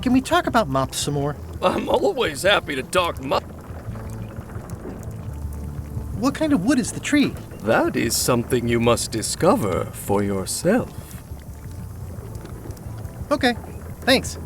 can we talk about mops some more? I'm always happy to talk What kind of wood is the tree? That is something you must discover for yourself. Okay, thanks.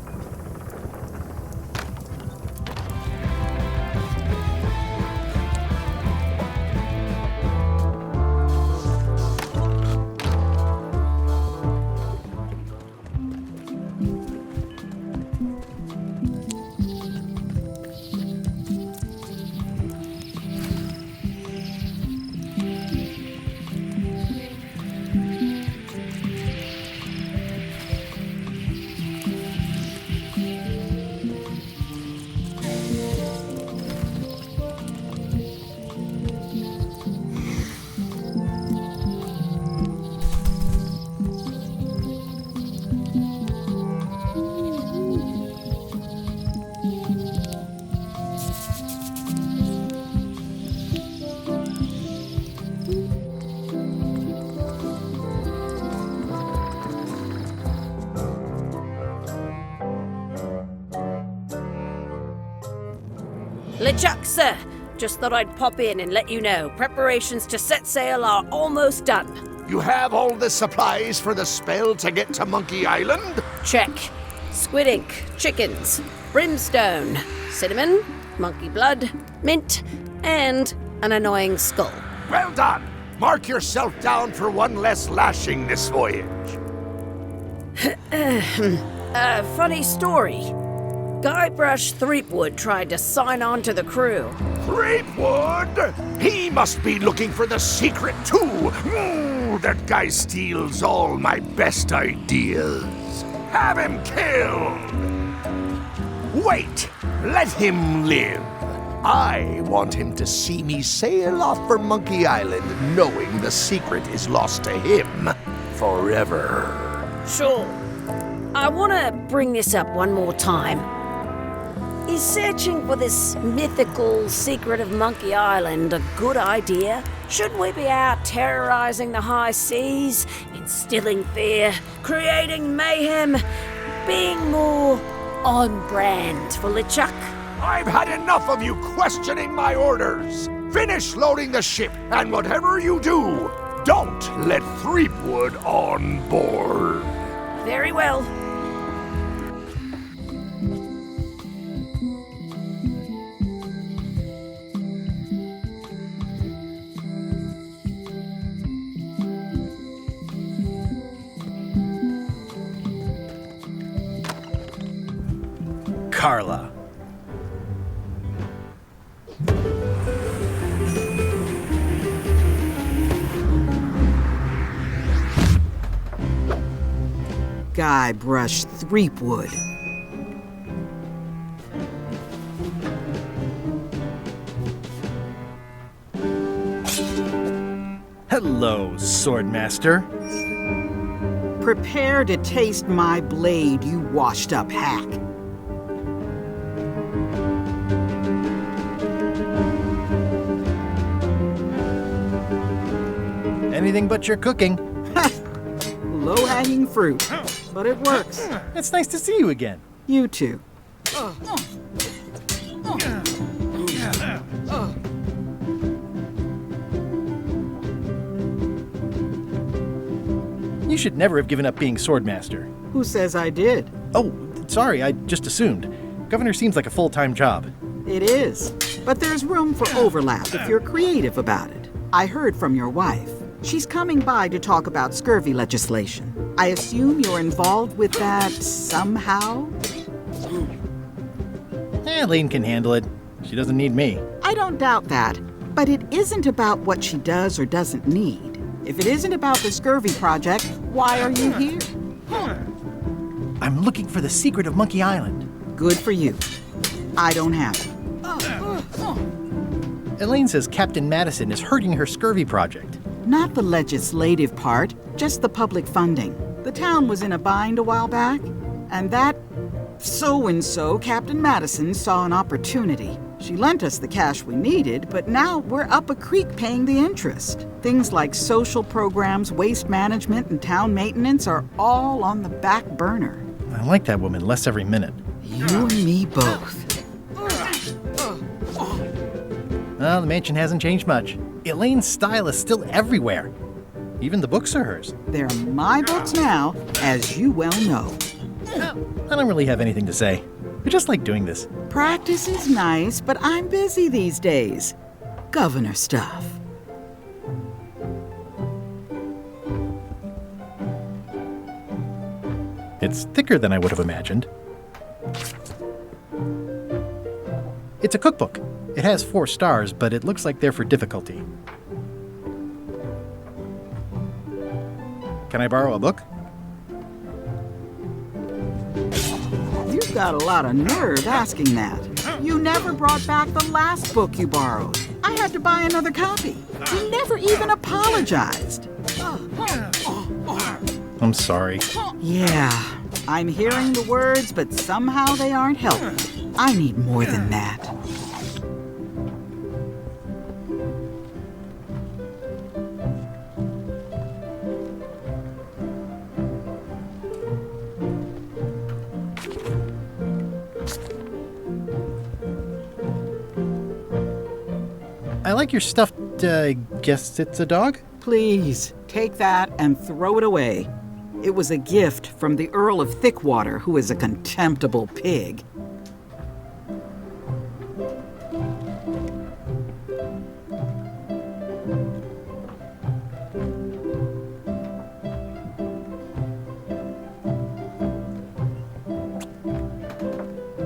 LeChuck, sir. Just thought I'd pop in and let you know. Preparations to set sail are almost done. You have all the supplies for the spell to get to Monkey Island? Check. Squid ink, chickens, brimstone, cinnamon, monkey blood, mint, and an annoying skull. Well done! Mark yourself down for one less lashing this voyage. Funny story. Guybrush Threepwood tried to sign on to the crew. Threepwood? He must be looking for the secret too. That guy steals all my best ideas. Have him killed! Wait! Let him live. I want him to see me sail off for Monkey Island knowing the secret is lost to him forever. Sure. I want to bring this up one more time. Is searching for this mythical secret of Monkey Island a good idea? Shouldn't we be out terrorizing the high seas, instilling fear, creating mayhem, being more on brand for LeChuck? I've had enough of you questioning my orders. Finish loading the ship, and whatever you do, don't let Threepwood on board. Very well. Carla. Guybrush Threepwood. Hello, Swordmaster. Prepare to taste my blade, you washed-up hack. Anything but your cooking. Low-hanging fruit, but it works. It's nice to see you again. You too. You should never have given up being Swordmaster. Who says I did? Oh, sorry, I just assumed. Governor seems like a full-time job. It is, but there's room for overlap if you're creative about it. I heard from your wife. She's coming by to talk about scurvy legislation. I assume you're involved with that somehow? Elaine can handle it. She doesn't need me. I don't doubt that, but it isn't about what she does or doesn't need. If it isn't about the scurvy project, why are you here? I'm looking for the secret of Monkey Island. Good for you. I don't have it. Elaine says Captain Madison is hurting her scurvy project. Not the legislative part, just the public funding. The town was in a bind a while back, and that so-and-so, Captain Madison, saw an opportunity. She lent us the cash we needed, but now we're up a creek paying the interest. Things like social programs, waste management, and town maintenance are all on the back burner. I like that woman less every minute. You and me both. Well, the mansion hasn't changed much. Elaine's style is still everywhere. Even the books are hers. They're my books now, as you well know. I don't really have anything to say. I just like doing this. Practice is nice, but I'm busy these days. Governor stuff. It's thicker than I would have imagined. It's a cookbook. It has 4 stars, but it looks like they're for difficulty. Can I borrow a book? You've got a lot of nerve asking that. You never brought back the last book you borrowed. I had to buy another copy. You never even apologized. I'm sorry. Yeah, I'm hearing the words, but somehow they aren't helping. I need more than that. I like your stuffed, guess it's a dog? Please, take that and throw it away. It was a gift from the Earl of Thickwater, who is a contemptible pig.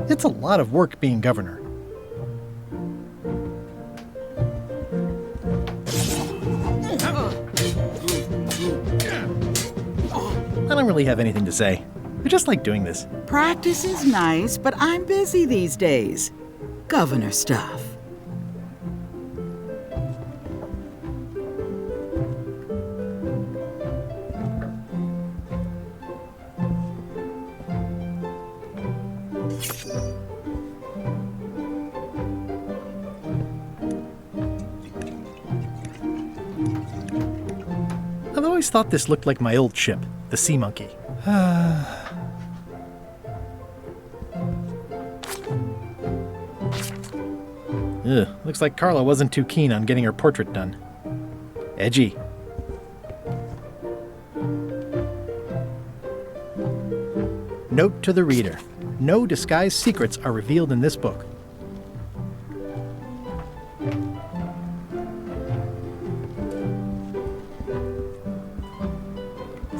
It's a lot of work being governor. I don't really have anything to say. I just like doing this. Practice is nice, but I'm busy these days. Governor stuff. I've always thought this looked like my old ship, the Sea Monkey. Ugh, looks like Carla wasn't too keen on getting her portrait done. Edgy. Note to the reader. No disguised secrets are revealed in this book.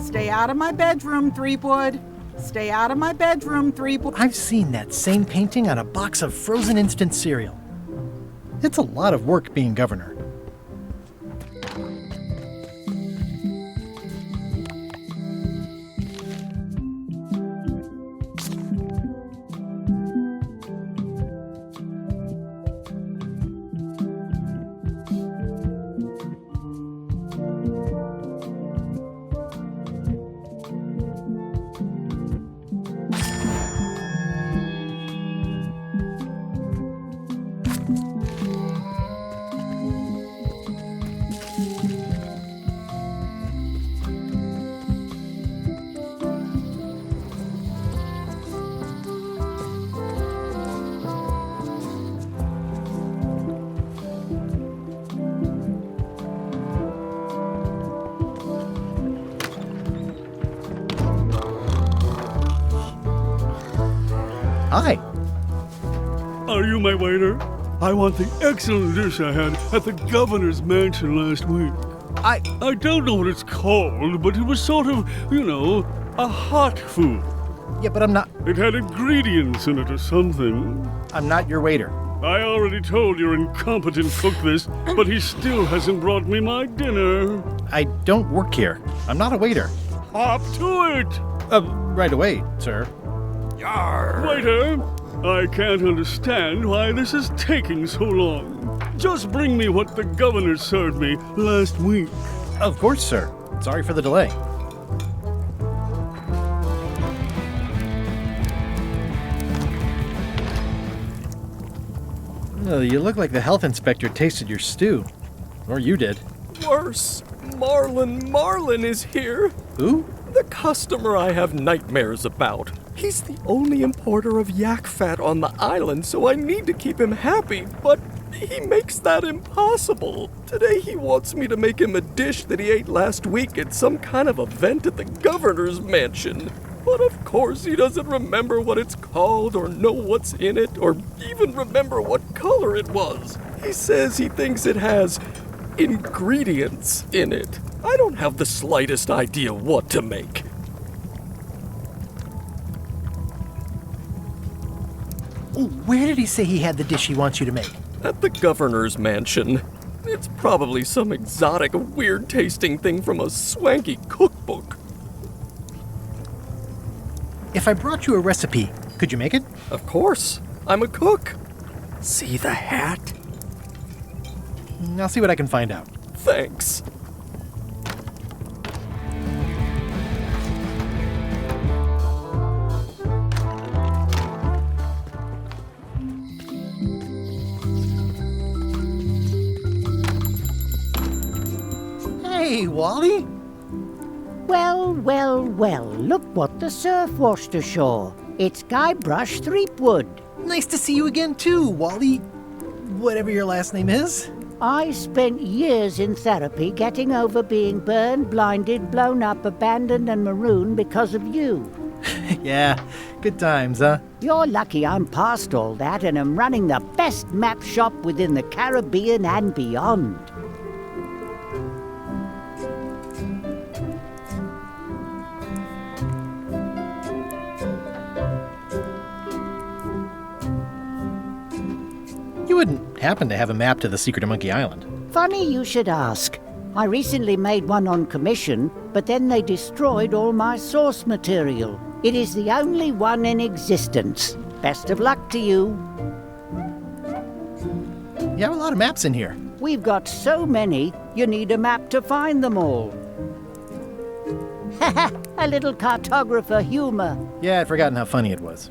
Stay out of my bedroom, Threepwood. Stay out of my bedroom, Threepwood. I've seen that same painting on a box of frozen instant cereal. It's a lot of work being governor. Hi. Are you my waiter? I want the excellent dish I had at the governor's mansion last week. I don't know what it's called, but it was sort of, a hot food. Yeah, but I'm not. It had ingredients in it or something. I'm not your waiter. I already told your incompetent cook this, but he still hasn't brought me my dinner. I don't work here. I'm not a waiter. Hop to it! Right away, sir. Yarr! Waiter, I can't understand why this is taking so long. Just bring me what the governor served me last week. Of course, sir. Sorry for the delay. You look like the health inspector tasted your stew. Or you did. Worse, Marlin is here. Who? The customer I have nightmares about. He's the only importer of yak fat on the island, so I need to keep him happy, but he makes that impossible. Today he wants me to make him a dish that he ate last week at some kind of event at the governor's mansion. But of course he doesn't remember what it's called or know what's in it or even remember what color it was. He says he thinks it has ingredients in it. I don't have the slightest idea what to make. Oh, where did he say he had the dish he wants you to make? At the governor's mansion. It's probably some exotic, weird-tasting thing from a swanky cookbook. If I brought you a recipe, could you make it? Of course. I'm a cook. See the hat? I'll see what I can find out. Thanks. Hey, Wally! Well, well, well, look what the surf washed ashore. It's Guybrush Threepwood. Nice to see you again, too, Wally. Whatever your last name is. I spent years in therapy getting over being burned, blinded, blown up, abandoned, and marooned because of you. Yeah, good times, huh? You're lucky I'm past all that and am running the best map shop within the Caribbean and beyond. You wouldn't happen to have a map to the secret of Monkey Island. Funny you should ask. I recently made one on commission, but then they destroyed all my source material. It is the only one in existence. Best of luck to you. You have a lot of maps in here. We've got so many, you need a map to find them all. Haha, a little cartographer humor. Yeah, I'd forgotten how funny it was.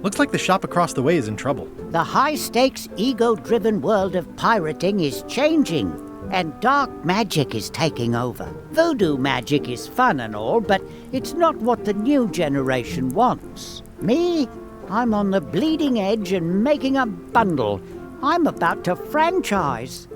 Looks like the shop across the way is in trouble. The high-stakes, ego-driven world of pirating is changing, and dark magic is taking over. Voodoo magic is fun and all, but it's not what the new generation wants. Me? I'm on the bleeding edge and making a bundle. I'm about to franchise.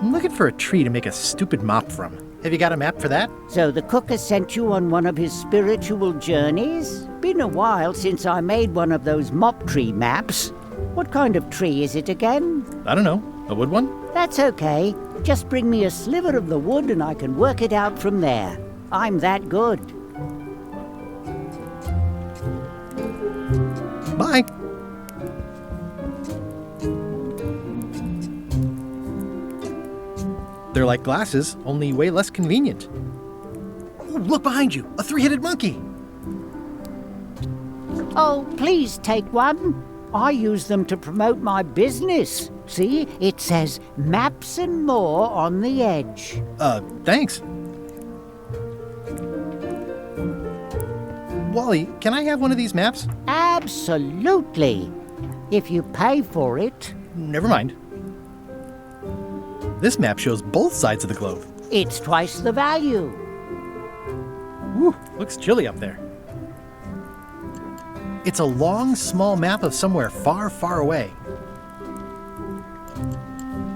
I'm looking for a tree to make a stupid mop from. Have you got a map for that? So the cook has sent you on one of his spiritual journeys? Been a while since I made one of those mop tree maps. What kind of tree is it again? I don't know. A wood one? That's okay. Just bring me a sliver of the wood and I can work it out from there. I'm that good. Bye. They're like glasses, only way less convenient. Oh, look behind you! A three-headed monkey! Oh, please take one. I use them to promote my business. See, it says Maps and More on the edge. Thanks. Wally, can I have one of these maps? Absolutely. If you pay for it. Never mind. This map shows both sides of the globe. It's twice the value. Whew, looks chilly up there. It's a long, small map of somewhere far, far away.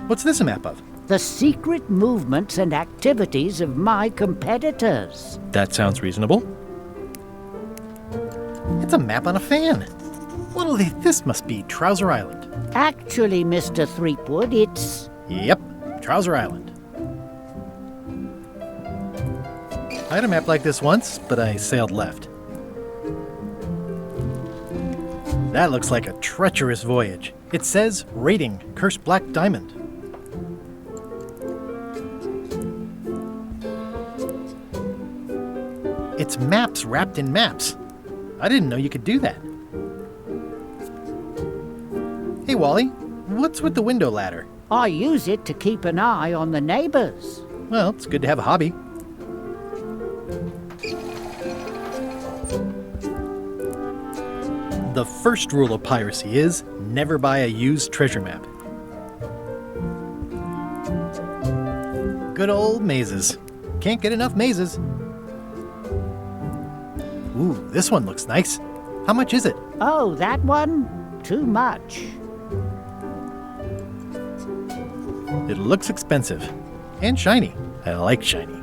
What's this a map of? The secret movements and activities of my competitors. That sounds reasonable. It's a map on a fan. What'll this must be Trouser Island. Actually, Mr. Threepwood, it's... Yep, Trouser Island. I had a map like this once, but I sailed left. That looks like a treacherous voyage. It says, rating, Cursed Black Diamond. It's maps wrapped in maps. I didn't know you could do that. Hey, Wally, what's with the window ladder? I use it to keep an eye on the neighbors. Well, it's good to have a hobby. The first rule of piracy is never buy a used treasure map. Good old mazes. Can't get enough mazes. Ooh, this one looks nice. How much is it? Oh, that one? Too much. It looks expensive. And shiny. I like shiny.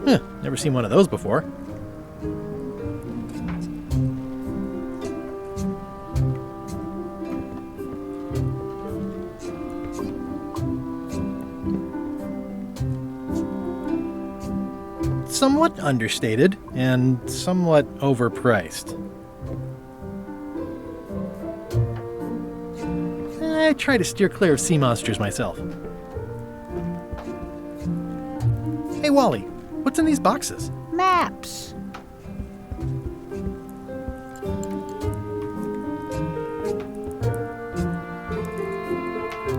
Huh, never seen one of those before. Somewhat understated and somewhat overpriced. I try to steer clear of sea monsters myself. Hey Wally, what's in these boxes? Maps.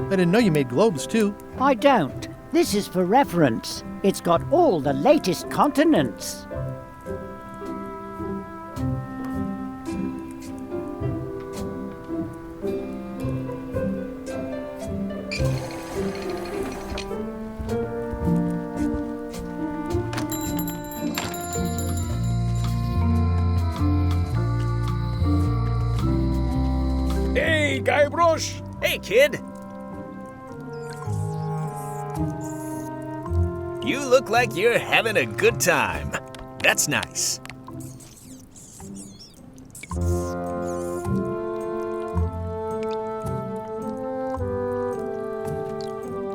I didn't know you made globes too. I don't. This is for reference. It's got all the latest continents. Hey, Guybrush! Hey, kid! You look like you're having a good time. That's nice.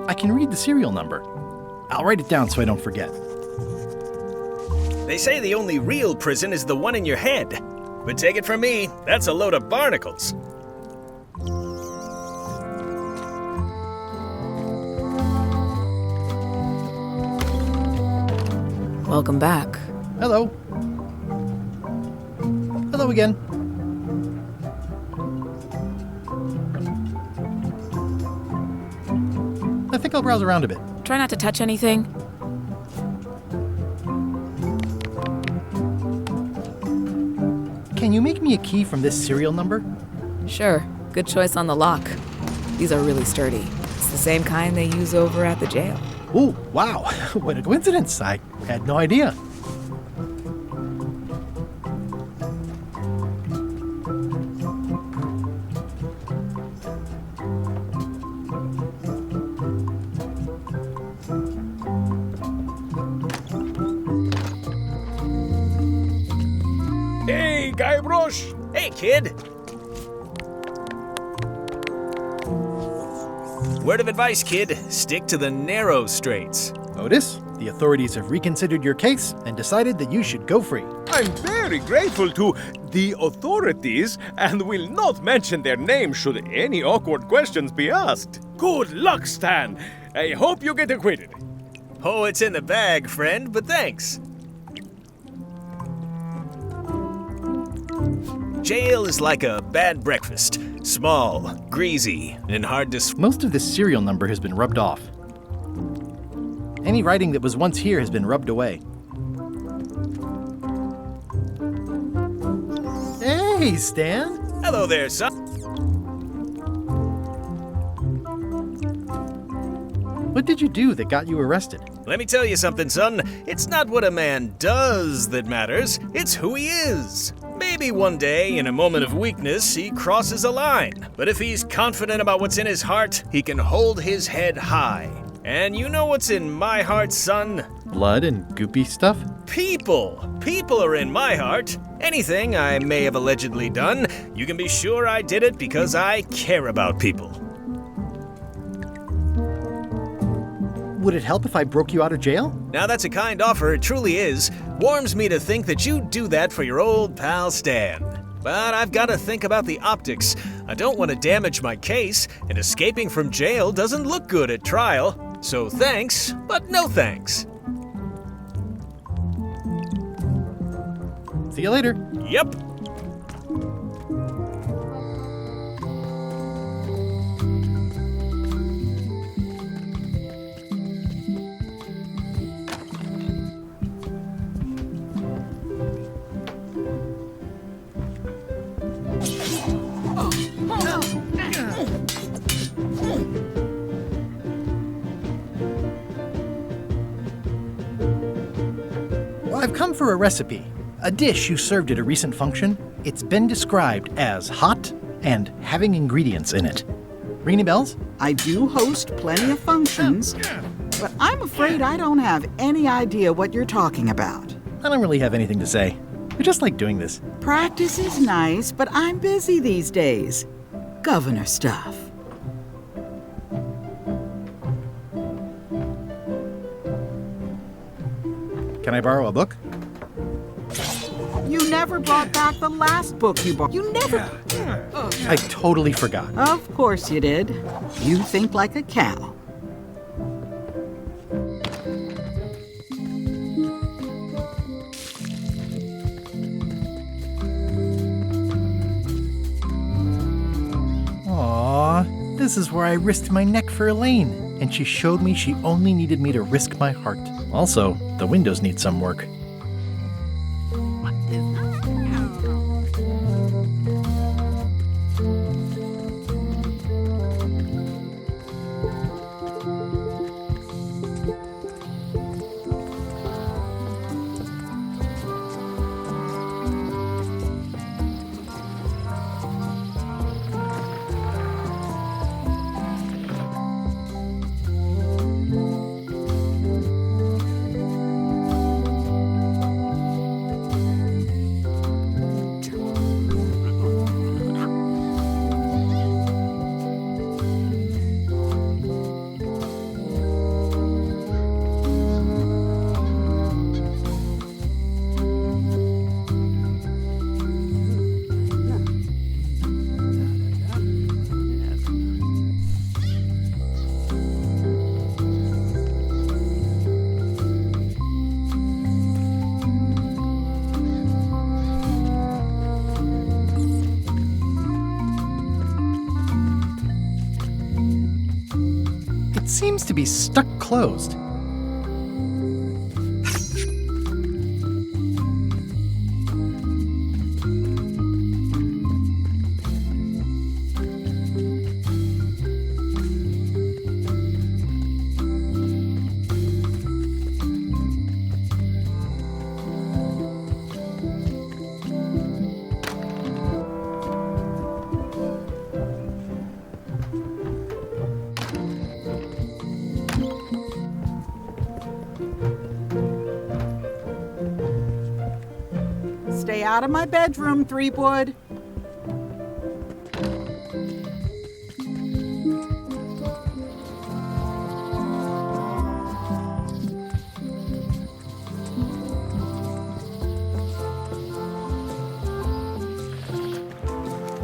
I can read the serial number. I'll write it down so I don't forget. They say the only real prison is the one in your head. But take it from me, that's a load of barnacles. Welcome back. Hello. Hello again. I think I'll browse around a bit. Try not to touch anything. Can you make me a key from this serial number? Sure, good choice on the lock. These are really sturdy. It's the same kind they use over at the jail. Ooh, wow. What a coincidence. I had no idea. Hey, Guybrush! Hey, kid! Word of advice, kid. Stick to the narrow straights. Otis, the authorities have reconsidered your case and decided that you should go free. I'm very grateful to the authorities and will not mention their name should any awkward questions be asked. Good luck, Stan. I hope you get acquitted. Oh, it's in the bag, friend, but thanks. Jail is like a bad breakfast. Small, greasy, and hard to Most of this serial number has been rubbed off. Any writing that was once here has been rubbed away. Hey, Stan! Hello there, son. What did you do that got you arrested? Let me tell you something, son. It's not what a man does that matters, it's who he is. Maybe one day, in a moment of weakness, he crosses a line. But if he's confident about what's in his heart, he can hold his head high. And you know what's in my heart, son? Blood and goopy stuff? People! People are in my heart. Anything I may have allegedly done, you can be sure I did it because I care about people. Would it help if I broke you out of jail? Now that's a kind offer, it truly is. Warms me to think that you'd do that for your old pal Stan. But I've got to think about the optics. I don't want to damage my case, and escaping from jail doesn't look good at trial. So thanks, but no thanks. See you later. Yep. I've come for a recipe. A dish you served at a recent function. It's been described as hot and having ingredients in it. Ring any bells? I do host plenty of functions, but I'm afraid I don't have any idea what you're talking about. I don't really have anything to say. I just like doing this. Practice is nice, but I'm busy these days. Governor stuff. Can I borrow a book? You never brought back the last book you bought. You never... I totally forgot. Of course you did. You think like a cow. Aww, this is where I risked my neck for Elaine, and she showed me she only needed me to risk my heart. Also, the windows need some work. It seems to be stuck closed. Stay out of my bedroom, Threepwood.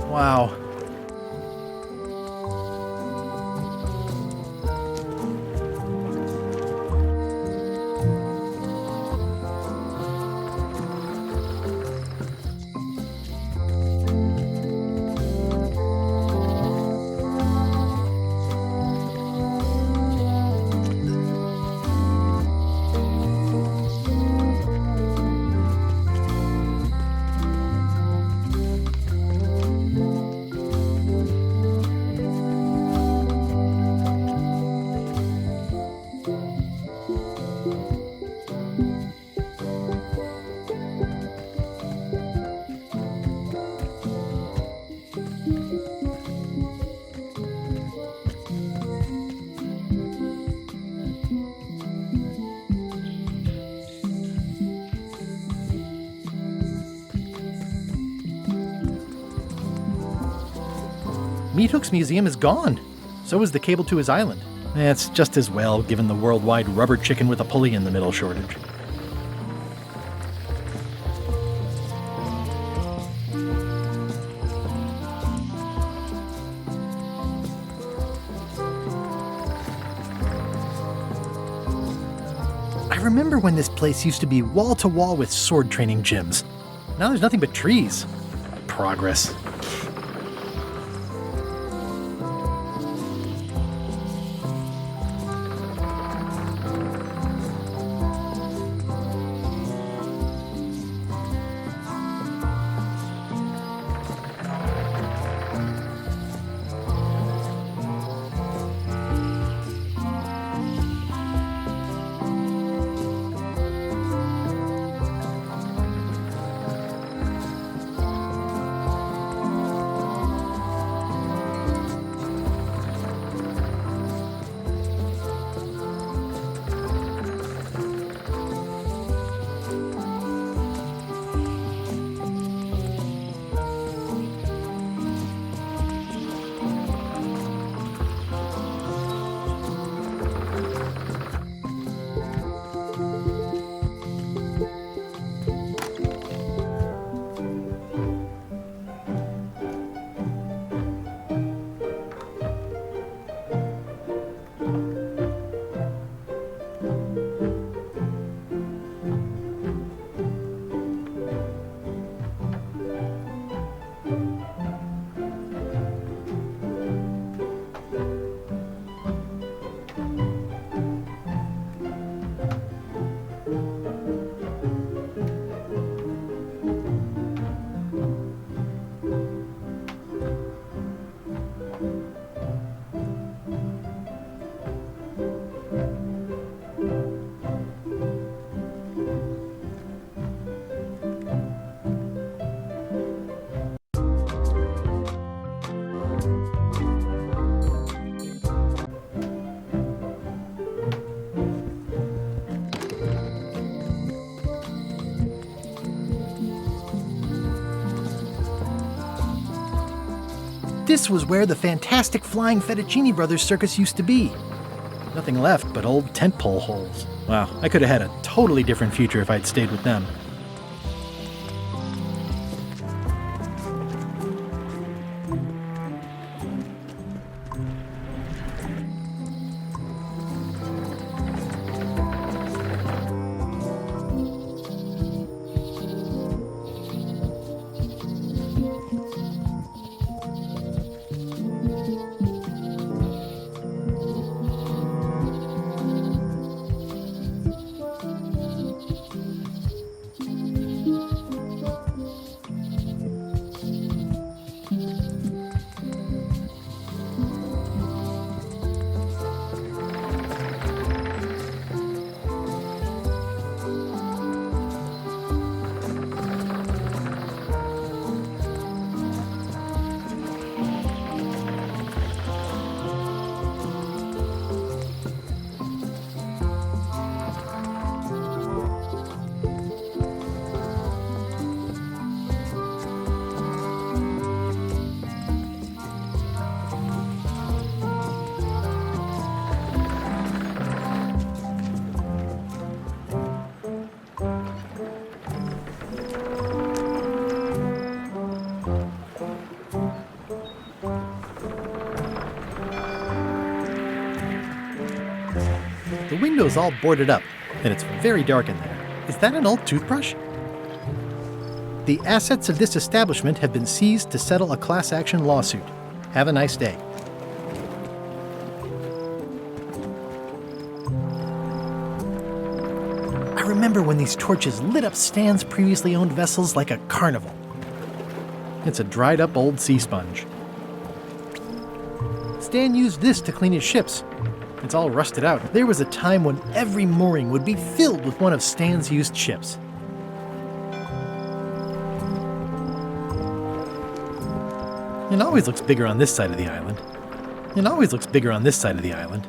Wow. Meat Hook's museum is gone. So is the cable to his island. It's just as well, given the worldwide rubber chicken with a pulley in the middle shortage. I remember when this place used to be wall to wall with sword training gyms. Now there's nothing but trees. Progress. This was where the fantastic Flying Fettuccine Brothers circus used to be. Nothing left but old tentpole holes. Wow, I could have had a totally different future if I'd stayed with them. The window's all boarded up, and it's very dark in there. Is that an old toothbrush? The assets of this establishment have been seized to settle a class action lawsuit. Have a nice day. I remember when these torches lit up Stan's previously owned vessels like a carnival. It's a dried up old sea sponge. Stan used this to clean his ships. It's all rusted out. There was a time when every mooring would be filled with one of Stan's used ships. It always looks bigger on this side of the island. It always looks bigger on this side of the island.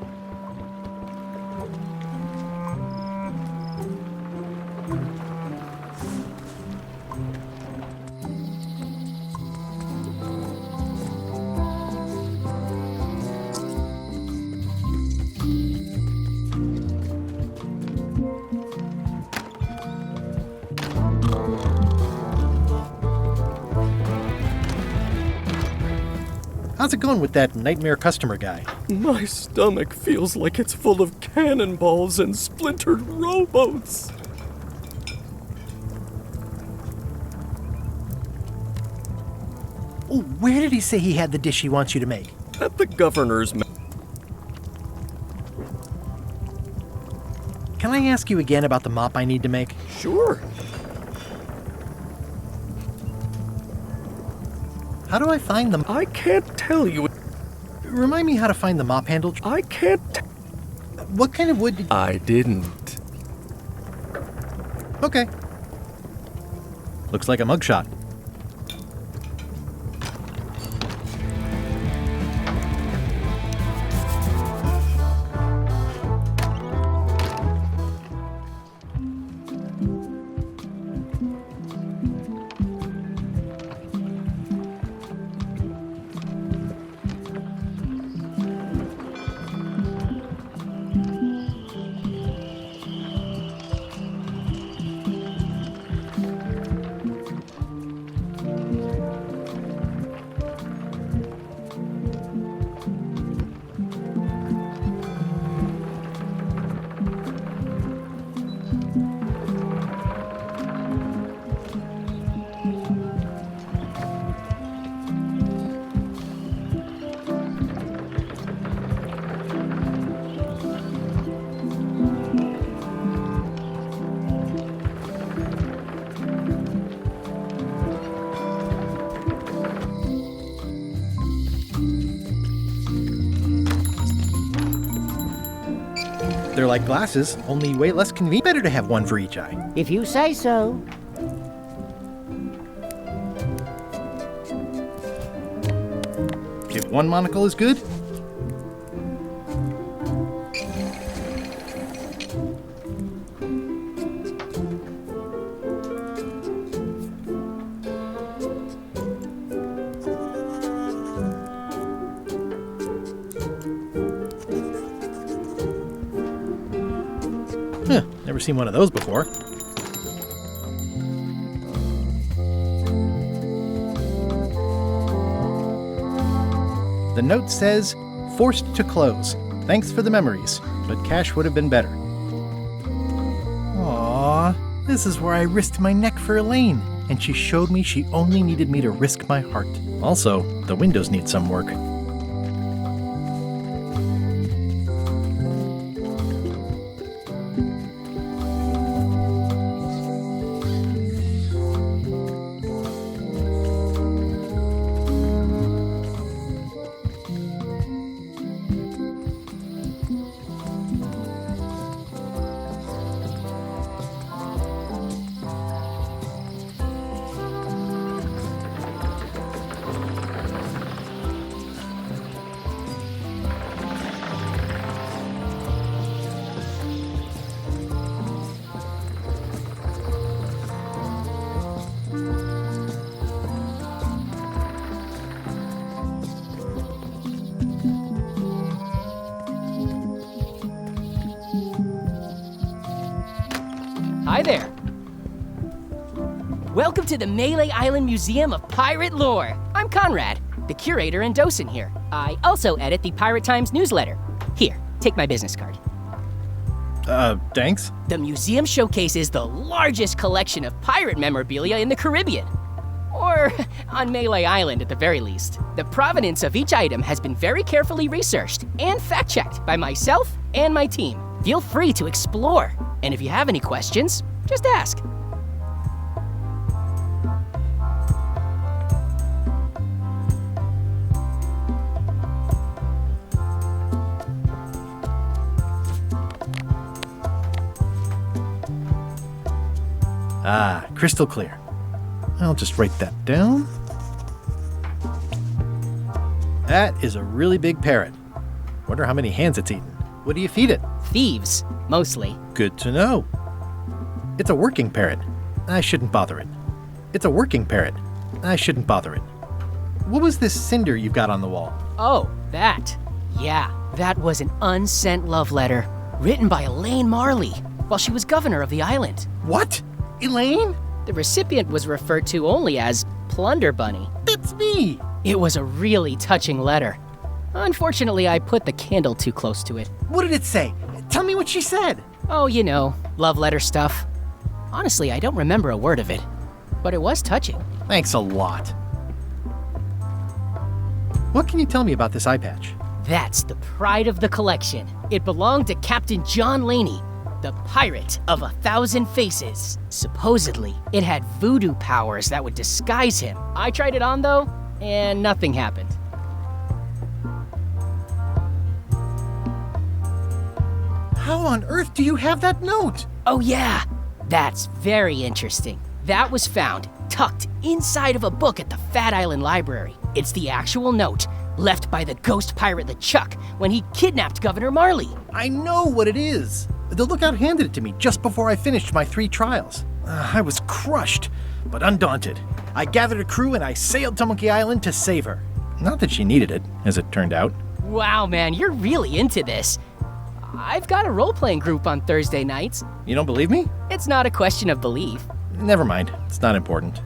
How's it going with that nightmare customer guy? My stomach feels like it's full of cannonballs and splintered rowboats. Oh, where did he say he had the dish he wants you to make? At the governor's Can I ask you again about the mop I need to make? Sure. How do I find them? I can't tell you. Remind me how to find the mop handle. I can't. What kind of wood did... I didn't. Okay. Looks like a mugshot. They're like glasses, only way less convenient. Better to have one for each eye. If you say so. If one monocle is good, Huh, never seen one of those before. The note says, "Forced to close. Thanks for the memories, but cash would have been better." Aww, this is where I risked my neck for Elaine, and she showed me she only needed me to risk my heart. Also, the windows need some work. Hi there. Welcome to the Melee Island Museum of Pirate Lore. I'm Conrad, the curator and docent here. I also edit the Pirate Times newsletter. Here, take my business card. Thanks? The museum showcases the largest collection of pirate memorabilia in the Caribbean. Or on Melee Island at the very least. The provenance of each item has been very carefully researched and fact-checked by myself and my team. Feel free to explore. And if you have any questions, just ask. Ah, crystal clear. I'll just write that down. That is a really big parrot. Wonder how many hands it's eaten. What do you feed it? Thieves, mostly. Good to know. It's a working parrot. I shouldn't bother it. It's a working parrot. I shouldn't bother it. What was this cinder you've got on the wall? Oh, that. Yeah, that was an unsent love letter written by Elaine Marley while she was governor of the island. What? Elaine? The recipient was referred to only as Plunder Bunny. That's me! It was a really touching letter. Unfortunately, I put the candle too close to it. What did it say? Tell me what she said. Oh, you know, love letter stuff. Honestly, I don't remember a word of it, but it was touching. Thanks a lot. What can you tell me about this eye patch? That's the pride of the collection. It belonged to Captain John Laney, the pirate of 1,000 faces. Supposedly, it had voodoo powers that would disguise him. I tried it on though, and nothing happened. How on earth do you have that note? Oh yeah, that's very interesting. That was found tucked inside of a book at the Fat Island Library. It's the actual note left by the ghost pirate LeChuck when he kidnapped Governor Marley. I know what it is. The lookout handed it to me just before I finished my 3 trials. I was crushed, but undaunted. I gathered a crew and I sailed to Monkey Island to save her. Not that she needed it, as it turned out. Wow, man, you're really into this. I've got a role-playing group on Thursday nights. You don't believe me? It's not a question of belief. Never mind. It's not important.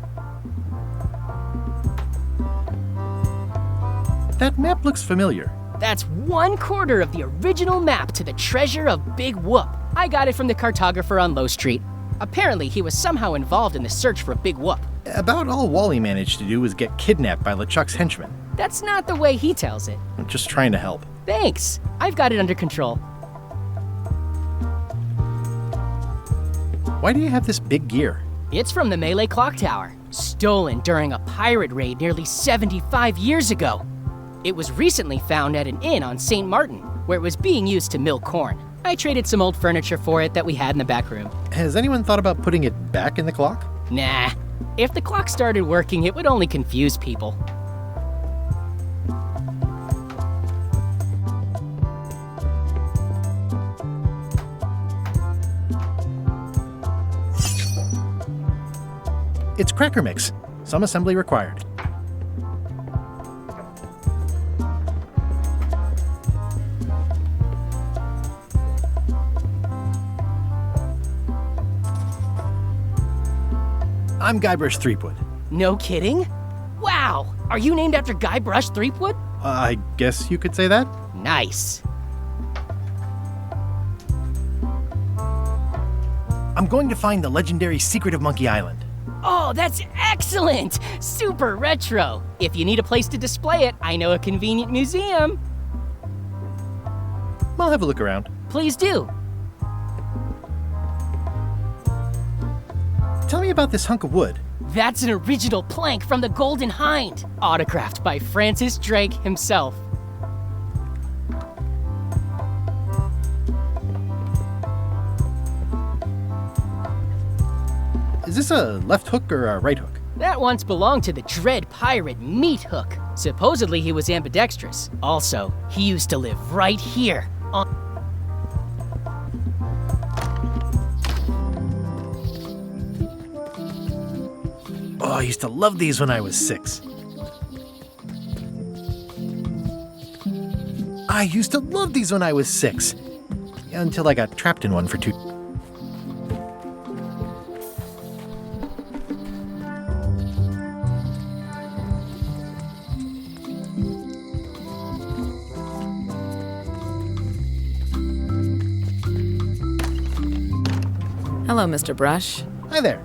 That map looks familiar. That's 1/4 of the original map to the treasure of Big Whoop. I got it from the cartographer on Low Street. Apparently, he was somehow involved in the search for Big Whoop. About all Wally managed to do was get kidnapped by LeChuck's henchmen. That's not the way he tells it. I'm just trying to help. Thanks. I've got it under control. Why do you have this big gear? It's from the Melee Clock Tower, stolen during a pirate raid nearly 75 years ago. It was recently found at an inn on St. Martin, where it was being used to mill corn. I traded some old furniture for it that we had in the back room. Has anyone thought about putting it back in the clock? Nah. If the clock started working, it would only confuse people. It's cracker mix. Some assembly required. I'm Guybrush Threepwood. No kidding? Wow! Are you named after Guybrush Threepwood? I guess you could say that. Nice. I'm going to find the legendary secret of Monkey Island. Oh, that's excellent! Super retro. If you need a place to display it, I know a convenient museum. I'll have a look around. Please do. Tell me about this hunk of wood. That's an original plank from the Golden Hind, autographed by Francis Drake himself. Is this a left hook or a right hook? That once belonged to the dread pirate Meat Hook. Supposedly he was ambidextrous. Also, he used to live right here on... Oh, I used to love these when I was 6. I used to love these when I was 6. Until I got trapped in one for 2. Hello, Mr. Brush. Hi there.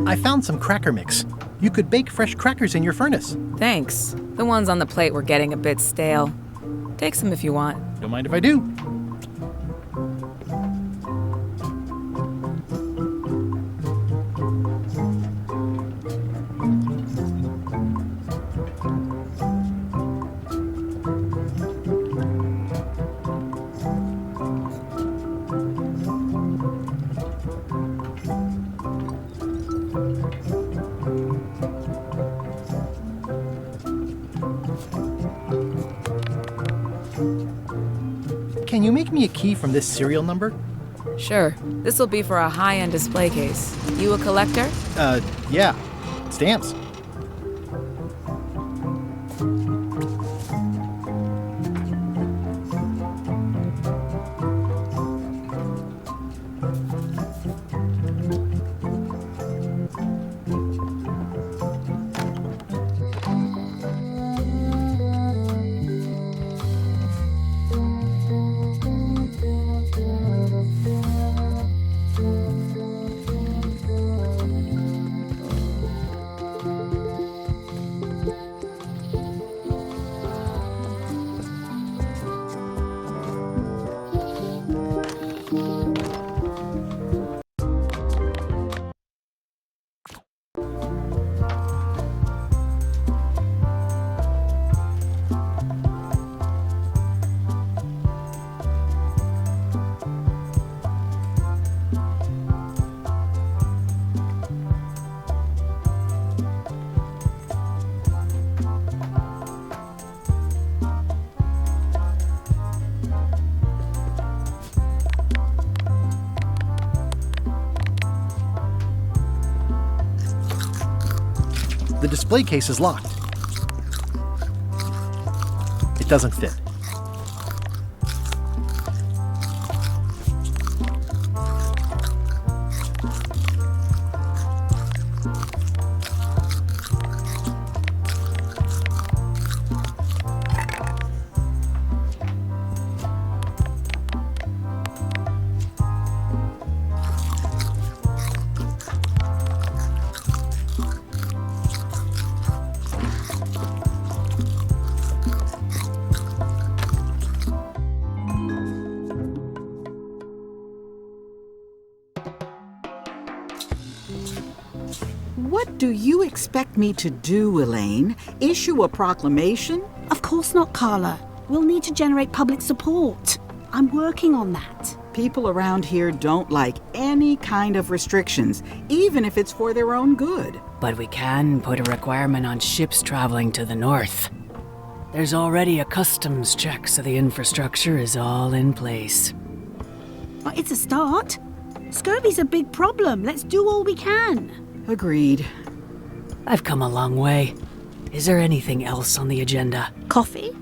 I found some cracker mix. You could bake fresh crackers in your furnace. Thanks. The ones on the plate were getting a bit stale. Take some if you want. Don't mind if I do. Can you make me a key from this serial number? Sure. This'll be for a high-end display case. You a collector? Yeah. Stamps. The display case is locked. It doesn't fit. What do you expect me to do, Elaine? Issue a proclamation? Of course not, Carla. We'll need to generate public support. I'm working on that. People around here don't like any kind of restrictions, even if it's for their own good. But we can put a requirement on ships traveling to the north. There's already a customs check, so the infrastructure is all in place. Well, it's a start. Scurvy's a big problem. Let's do all we can. Agreed. I've come a long way. Is there anything else on the agenda? Coffee?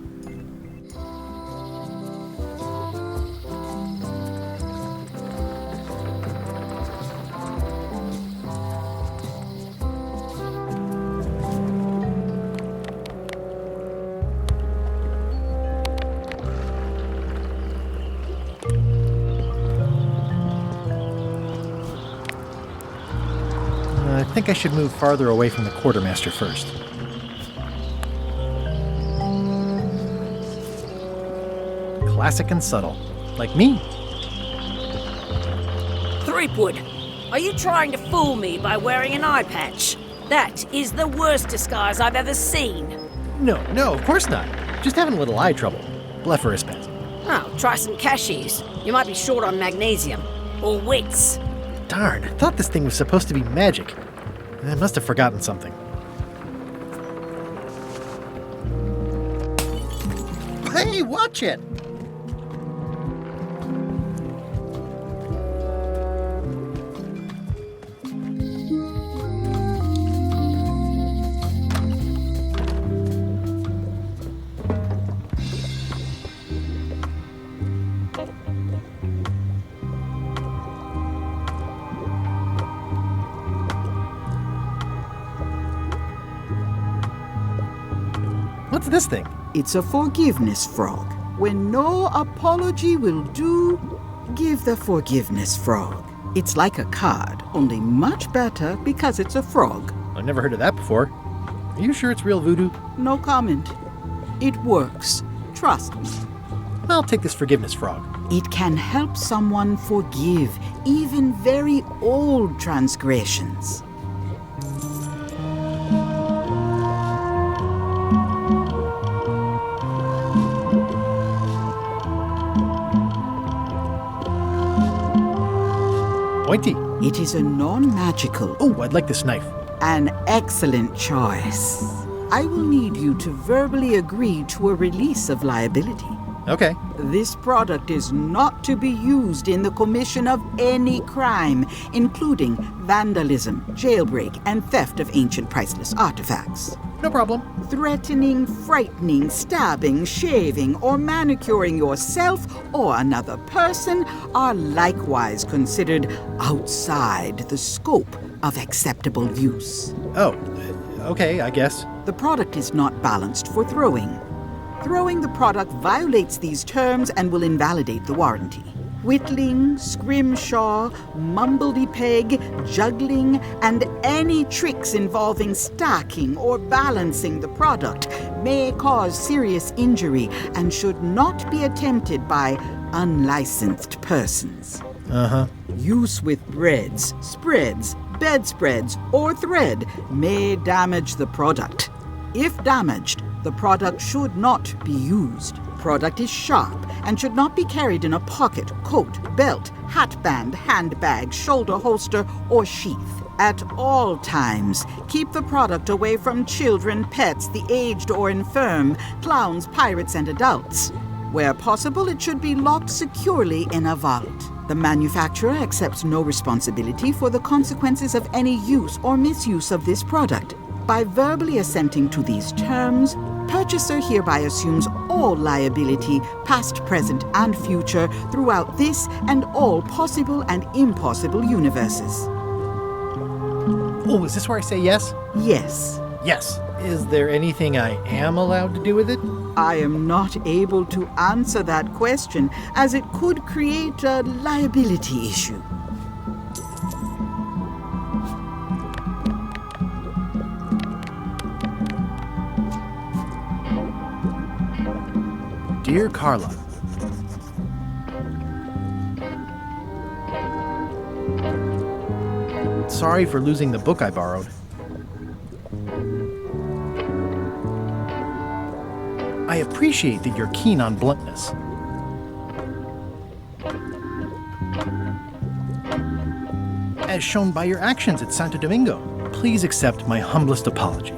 think I should move farther away from the quartermaster first. Classic and subtle. Like me. Threepwood, are you trying to fool me by wearing an eye patch? That is the worst disguise I've ever seen. No, of course not. Just having a little eye trouble. Blepharospasm. Oh, try some cashews. You might be short on magnesium. Or wits. Darn, I thought this thing was supposed to be magic. I must have forgotten something. Hey, watch it! What's this thing? It's a forgiveness frog. When no apology will do, give the forgiveness frog. It's like a card, only much better because it's a frog. I've never heard of that before. Are you sure it's real voodoo? No comment. It works. Trust me. I'll take this forgiveness frog. It can help someone forgive even very old transgressions. Pointy. It is a non-magical. Oh, I'd like this knife. An excellent choice. I will need you to verbally agree to a release of liability. Okay. This product is not to be used in the commission of any crime, including vandalism, jailbreak, and theft of ancient priceless artifacts. No problem. Threatening, frightening, stabbing, shaving, or manicuring yourself or another person are likewise considered outside the scope of acceptable use. Oh, okay, I guess. The product is not balanced for throwing. Throwing the product violates these terms and will invalidate the warranty. Whittling, scrimshaw, mumbledy-peg, juggling, and any tricks involving stacking or balancing the product may cause serious injury and should not be attempted by unlicensed persons. Uh-huh. Use with breads, spreads, bedspreads, or thread may damage the product. If damaged, the product should not be used. Product is sharp and should not be carried in a pocket, coat, belt, hatband, handbag, shoulder holster, or sheath. At all times, keep the product away from children, pets, the aged or infirm, clowns, pirates, and adults. Where possible, it should be locked securely in a vault. The manufacturer accepts no responsibility for the consequences of any use or misuse of this product. By verbally assenting to these terms, purchaser hereby assumes all liability, past, present, and future, throughout this and all possible and impossible universes. Oh, is this where I say yes? Yes. Yes. Is there anything I am allowed to do with it? I am not able to answer that question, as it could create a liability issue. Dear Carla, sorry for losing the book I borrowed. I appreciate that you're keen on bluntness. As shown by your actions at Santo Domingo, please accept my humblest apology.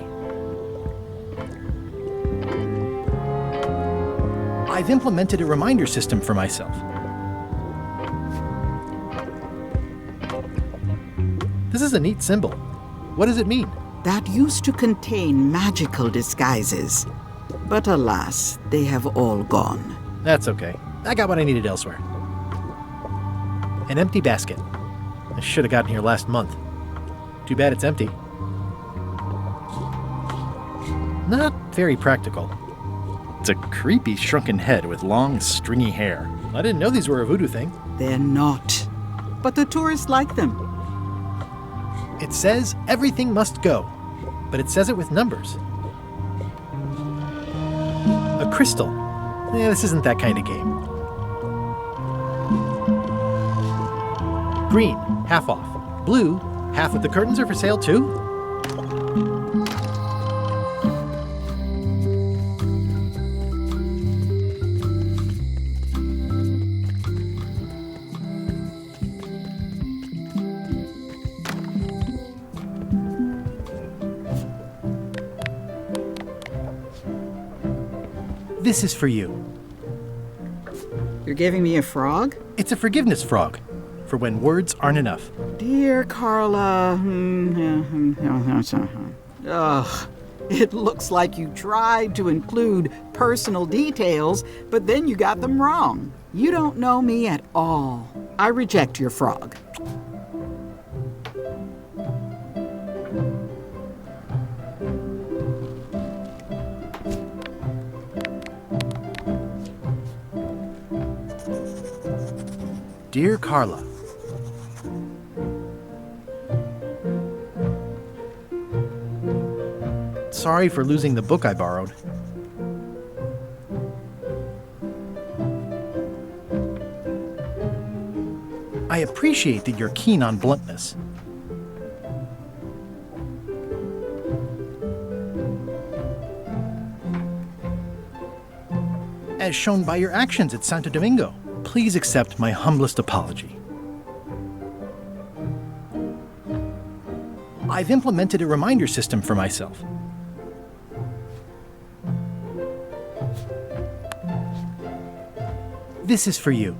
I've implemented a reminder system for myself. This is a neat symbol. What does it mean? That used to contain magical disguises. But alas, they have all gone. That's okay. I got what I needed elsewhere. An empty basket. I should have gotten here last month. Too bad it's empty. Not very practical. It's a creepy shrunken head with long, stringy hair. I didn't know these were a voodoo thing. They're not. But the tourists like them. It says everything must go, but it says it with numbers. A crystal. This isn't that kind of game. Green, half off. Blue, half of the curtains are for sale too? This is for you. You're giving me a frog? It's a forgiveness frog, for when words aren't enough. Dear Carla. Ugh. It looks like you tried to include personal details, but then you got them wrong. You don't know me at all. I reject your frog. Dear Carla, sorry for losing the book I borrowed. I appreciate that you're keen on bluntness. As shown by your actions at Santo Domingo, please accept my humblest apology. I've implemented a reminder system for myself. This is for you.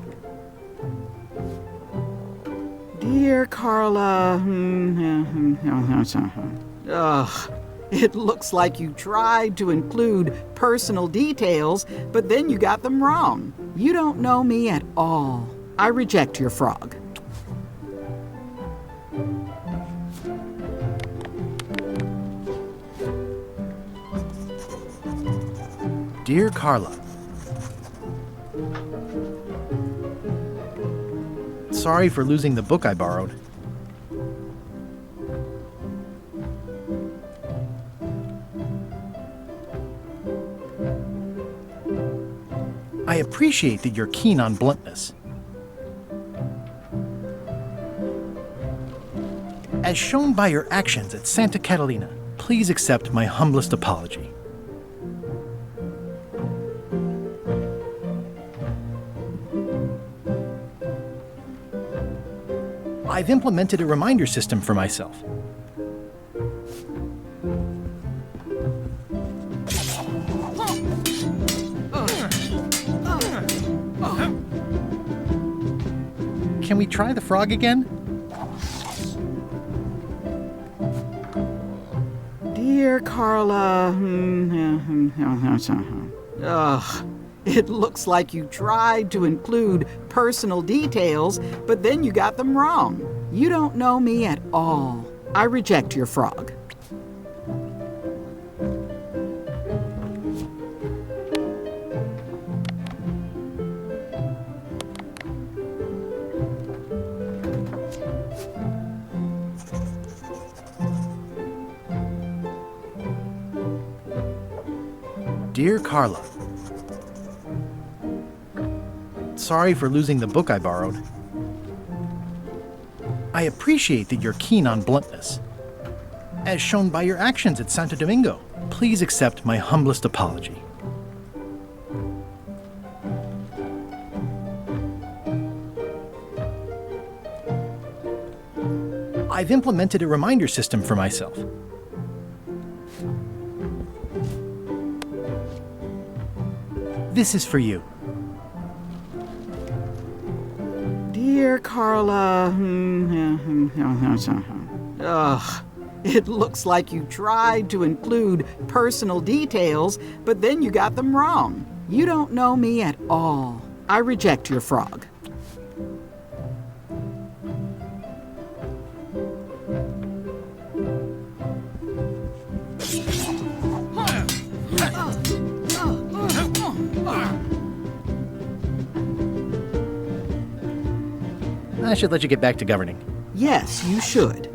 Dear Carla. Ugh. It looks like you tried to include personal details, but then you got them wrong. You don't know me at all. I reject your frog. Dear Carla, sorry for losing the book I borrowed. I appreciate that you're keen on bluntness. As shown by your actions at Santa Catalina, please accept my humblest apology. I've implemented a reminder system for myself. Can we try the frog again? Dear Carla. Ugh. It looks like you tried to include personal details, but then you got them wrong. You don't know me at all. I reject your frog. Dear Carla, sorry for losing the book I borrowed. I appreciate that you're keen on bluntness. As shown by your actions at Santo Domingo, please accept my humblest apology. I've implemented a reminder system for myself. This is for you. Dear Carla. Ugh. It looks like you tried to include personal details, but then you got them wrong. You don't know me at all. I reject your frog. I should let you get back to governing. Yes, you should.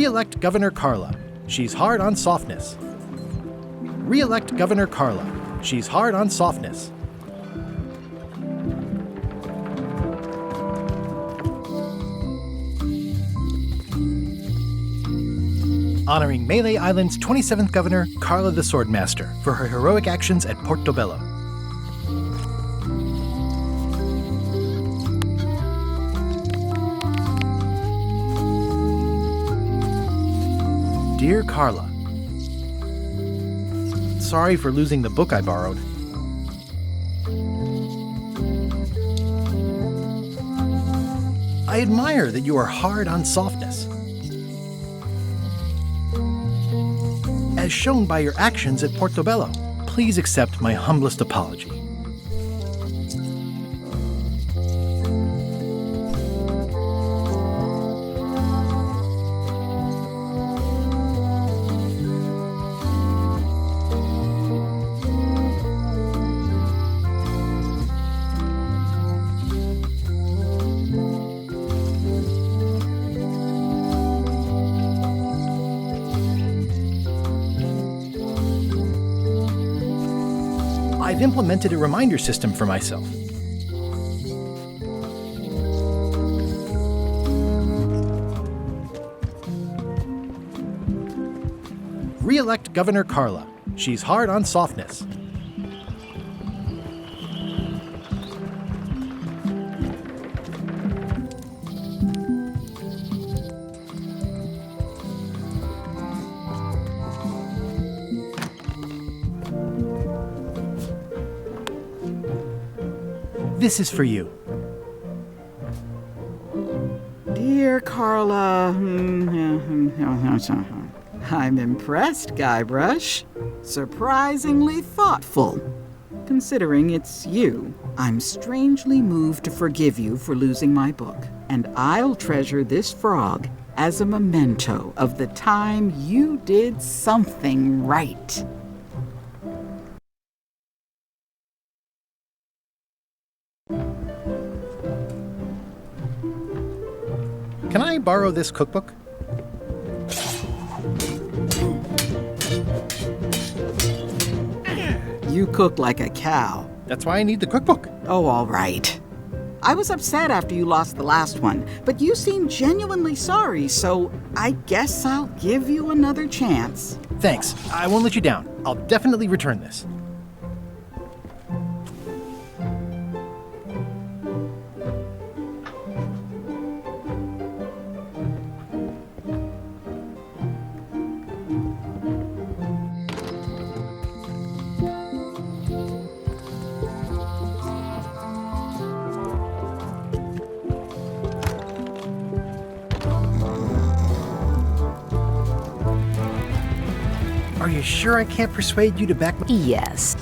Re-elect Governor Carla. She's hard on softness. Re-elect Governor Carla. She's hard on softness. Honoring Melee Island's 27th Governor, Carla the Swordmaster, for her heroic actions at Portobello. Dear Carla, sorry for losing the book I borrowed. I admire that you are hard on softness, as shown by your actions at Portobello. Please accept my humblest apology. I've implemented a reminder system for myself. Re-elect Governor Carla. She's hard on softness. This is for you. Dear Carla, I'm impressed, Guybrush. Surprisingly thoughtful. Considering it's you, I'm strangely moved to forgive you for losing my book, and I'll treasure this frog as a memento of the time you did something right. Can I borrow this cookbook? You cook like a cow. That's why I need the cookbook. Oh, all right. I was upset after you lost the last one, but you seemed genuinely sorry, so I guess I'll give you another chance. Thanks. I won't let you down. I'll definitely return this. Are you sure I can't persuade you to back my... Yes.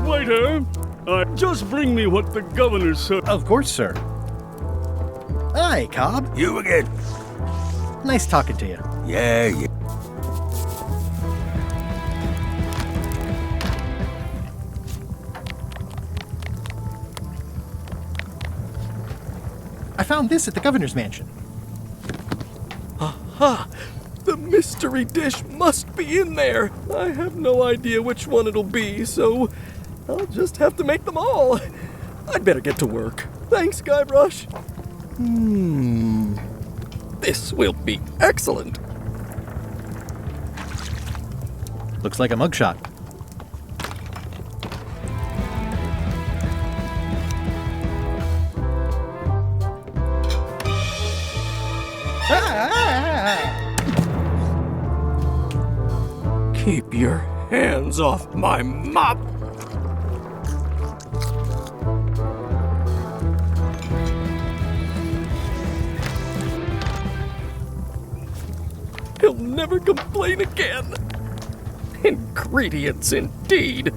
Waiter, just bring me what the governor said. Of course, sir. Hi, Cobb. You again? Nice talking to you. Yeah. I found this at the governor's mansion. Aha! The mystery dish must be in there. I have no idea which one it'll be, so I'll just have to make them all. I'd better get to work. Thanks, Guybrush. This will be excellent. Looks like a mugshot. Keep your hands off my mop. He'll never complain again. Ingredients indeed.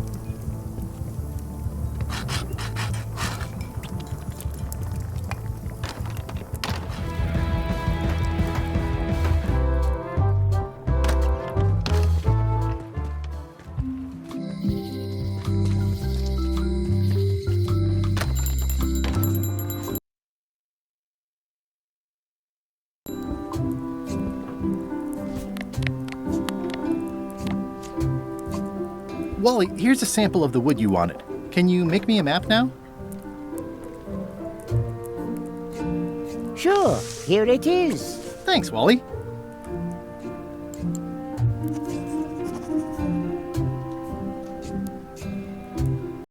Wally, here's a sample of the wood you wanted. Can you make me a map now? Sure, here it is. Thanks, Wally.